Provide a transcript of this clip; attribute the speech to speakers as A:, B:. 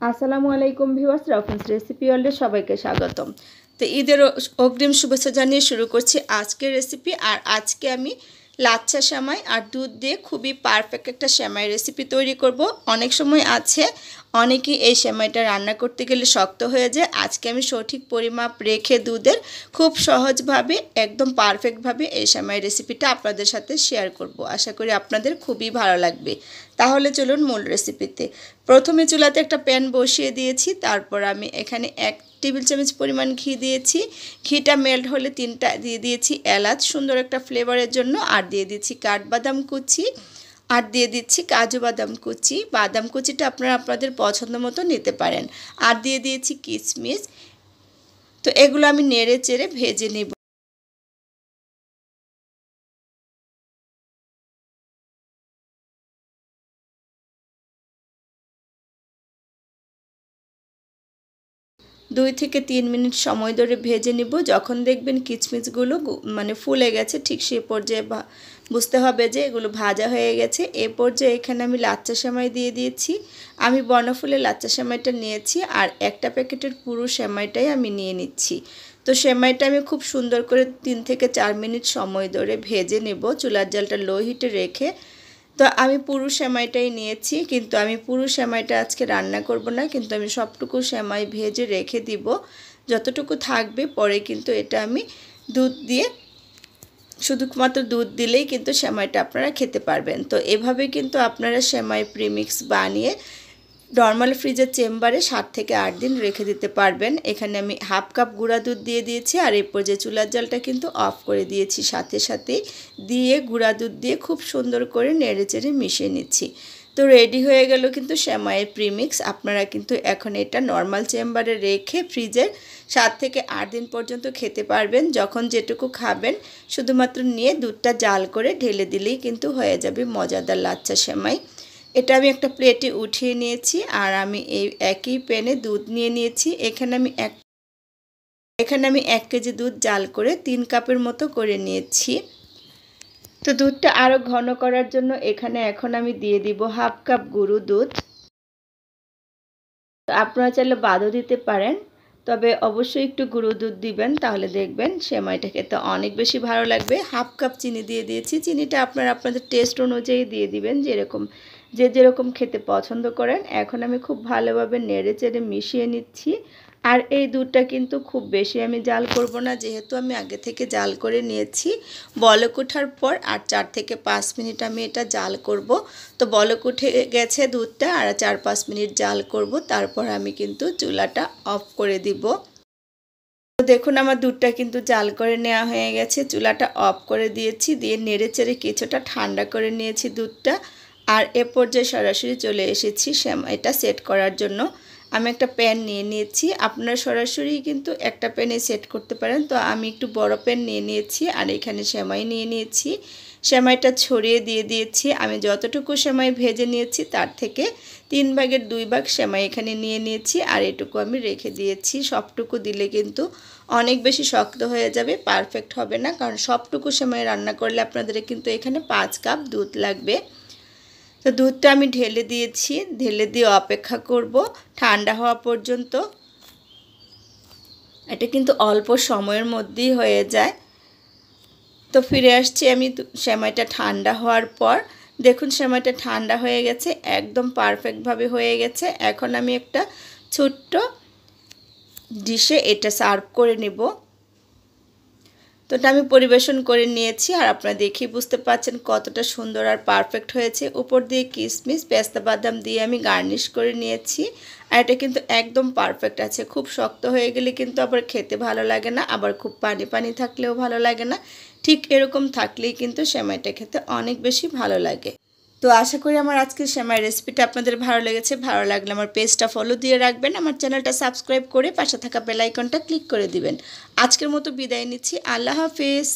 A: আসসালামু আলাইকুম viewers, রফিন্স recipe ওয়ার্ল্ডে সবাইকে স্বাগতম। তো ঈদের অগ্রিম শুভেচ্ছা জানিয়ে শুরু করছি আজকের রেসিপি। আর আজকে আমি লাচ্ছা সেমাই আর দুধ দিয়ে খুবই পারফেক্ট একটা সেমাই রেসিপি তৈরি করব। অনেক সময় আছে অনেকেই এই সেমাইটা রান্না করতে গেলে শক্ত হয়ে যায়। আজকে আমি সঠিক পরিমাপ রেখে দুধের খুব সহজভাবে একদম পারফেক্টভাবে এই সেমাই রেসিপিটা আপনাদের সাথে শেয়ার করব। আশা করি আপনাদের খুবই ভালো লাগবে। তাহলে চলুন মূল রেসিপিতে। প্রথমে চুলাতে একটা প্যান বসিয়ে দিয়েছি, তারপর আমি এখানে 1 টেবিল চামচ পরিমাণ ঘি দিয়েছি। ঘিটা মেল্ট হলে 3টা দিয়ে দিয়েছি এলাচ সুন্দর একটা ফ্লেভারের জন্য, আর দিয়ে দিচ্ছি কাঠবাদাম কুচি, আর দিয়ে দিচ্ছি কাজু বাদাম কুচি। বাদাম কুচিটা আপনারা আপনাদের পছন্দ মতো নিতে পারেন। আর দিয়ে দিয়েছি কিশমিশ। তো এগুলো আমি নেড়ে চেড়ে ভেজে নেব। 2 থেকে 3 মিনিট সময় ধরে ভেজে নিব। যখন দেখবেন কিশমিশগুলো মানে ফুলে গেছে, ঠিক সেই পর্যায়ে বুঝতে হবে যে এগুলো ভাজা হয়ে গেছে। এই পর্যায়ে এখানে আমি লাচ্ছা সেমাই দিয়ে দিয়েছি। আমি বর্ণফুলের লাচ্ছা সেমাইটা নিয়েছি, আর একটা প্যাকেটের পুরো সেমাইটাই আমি নিয়ে নিচ্ছি। তো সেমাইটা আমি খুব সুন্দর করে 3 থেকে 4 মিনিট সময় ধরে ভেজে নেব, চুলার জালটা লো হিটে রেখে। তো আমি পুরো সেমাইটাই নিয়েছি, কিন্তু আমি পুরো সেমাইটা আজকে রান্না করব না, কিন্তু আমি সবটুকু সেমাই ভেজে রেখে দিব। যতটুকু থাকবে পরে কিন্তু এটা আমি দুধ দিয়ে, শুধুমাত্র দুধ দিলেই কিন্তু সেমাইটা আপনারা খেতে পারবেন। তো এভাবে কিন্তু আপনারা সেমাই প্রিমিক্স বানিয়ে নর্মাল ফ্রিজের চেম্বারে 7 থেকে 8 দিন রেখে দিতে পারবেন। এখানে আমি হাফ কাপ গুঁড়া দুধ দিয়ে দিয়েছি, আর এরপর যে চুলার জালটা কিন্তু অফ করে দিয়েছি সাথে সাথেই। দিয়ে গুঁড়া দুধ দিয়ে খুব সুন্দর করে নেড়ে চেড়ে মিশিয়ে নিচ্ছি। তো রেডি হয়ে গেল কিন্তু সেমাইয়ের প্রিমিক্স। আপনারা কিন্তু এখন এটা নর্মাল চেম্বারে রেখে ফ্রিজের 7 থেকে 8 দিন পর্যন্ত খেতে পারবেন। যখন যেটুকু খাবেন শুধুমাত্র নিয়ে দুধটা জাল করে ঢেলে দিলেই কিন্তু হয়ে যাবে মজাদার লাচ্ছা সেমাই। এটা আমি একটা প্লেটে উঠিয়ে নিয়েছি, আর আমি এই একই প্যানে দুধ নিয়ে নিয়েছি। এখানে আমি 1 কেজি দুধ জাল করে 3 কাপের মতো করে নিয়েছি। তো দুধটা আরও ঘন করার জন্য এখানে এখন আমি দিয়ে দিব হাফ কাপ গুঁড়ো দুধ। আপনারা চাইলে বাদও দিতে পারেন, তবে অবশ্যই একটু গুঁড়ো দুধ দিবেন, তাহলে দেখবেন সেমাইটা খেতে অনেক বেশি ভালো লাগবে। হাফ কাপ চিনি দিয়ে দিয়েছি। চিনিটা আপনারা আপনাদের টেস্ট অনুযায়ী দিয়ে দিবেন, যে যেরকম খেতে পছন্দ করেন। এখন আমি খুব ভালোভাবে নেড়ে চেড়ে মিশিয়ে নিচ্ছি। আর এই দুধটা কিন্তু খুব বেশি আমি জাল করব না, যেহেতু আমি আগে থেকে জাল করে নিয়েছি। বলক ওঠার পর আর 4 থেকে 5 মিনিট আমি এটা জাল করব। তো বলক উঠে গেছে দুধটা, আর 4-5 মিনিট জাল করব, তারপর আমি কিন্তু চুলাটা অফ করে দিব। তো দেখুন আমার দুধটা কিন্তু জাল করে নেওয়া হয়ে গেছে। চুলাটা অফ করে দিয়েছি, দিয়ে নেড়ে চেড়ে কিছুটা ঠান্ডা করে নিয়েছি দুধটা। আর এ পর্যায়ে সরাসরি চলে এসেছি সেমাইটা সেট করার জন্য। আমি একটা প্যান নিয়ে নিয়েছি। আপনারা সরাসরি কিন্তু একটা প্যানে সেট করতে পারেন। তো আমি একটু বড় প্যান নিয়ে নিয়েছি, আর এখানে সেমাই নিয়ে নিয়েছি। সেমাইটা ছড়িয়ে দিয়ে দিয়েছি। আমি যতটুকু সেমাই ভেজে নিয়েছি তার থেকে 3 ভাগের 2 ভাগ সেমাই এখানে নিয়ে নিয়েছি, আর এটুকু আমি রেখে দিয়েছি। সবটুকু দিলে কিন্তু অনেক বেশি শক্ত হয়ে যাবে, পারফেক্ট হবে না, কারণ সবটুকু সেমাই রান্না করলে আপনাদের কিন্তু এখানে 5 কাপ দুধ লাগবে। তো দুধটা আমি ঢেলে দিয়েছি, ঢেলে দিয়ে অপেক্ষা করব ঠান্ডা হওয়া পর্যন্ত। এটা কিন্তু অল্প সময়ের মধ্যেই হয়ে যায়। তো ফিরে আসছি আমি সেমাইটা ঠান্ডা হওয়ার পর। দেখুন সেমাইটা ঠান্ডা হয়ে গেছে, একদম পারফেক্টভাবে হয়ে গেছে। এখন আমি একটা ছোট্ট ডিশে এটা সার্ভ করে নেব। তো এটা আমি পরিবেশন করে নিয়েছি, আর আপনারা দেখেই বুঝতে পারছেন কতটা সুন্দর আর পারফেক্ট হয়েছে। উপর দিয়ে কিশমিশ পেস্তা বাদাম দিয়ে আমি গার্নিশ করে নিয়েছি। আর এটা কিন্তু একদম পারফেক্ট আছে। খুব শক্ত হয়ে গেলে কিন্তু আবার খেতে ভালো লাগে না, আবার খুব পানি পানি থাকলেও ভালো লাগে না। ঠিক এরকম থাকলেই কিন্তু সেমাইটা খেতে অনেক বেশি ভালো লাগে। তো আশা করি আমার আজকের সেমাই রেসিপিটা আপনাদের ভালো লেগেছে। ভালো লাগলে আমার পেজটা ফলো দিয়ে রাখবেন, আমার চ্যানেলটা সাবস্ক্রাইব করে পাশে থাকা বেল আইকনটা ক্লিক করে দিবেন। আজকের মতো বিদায় নিচ্ছি। আল্লাহ হাফেজ।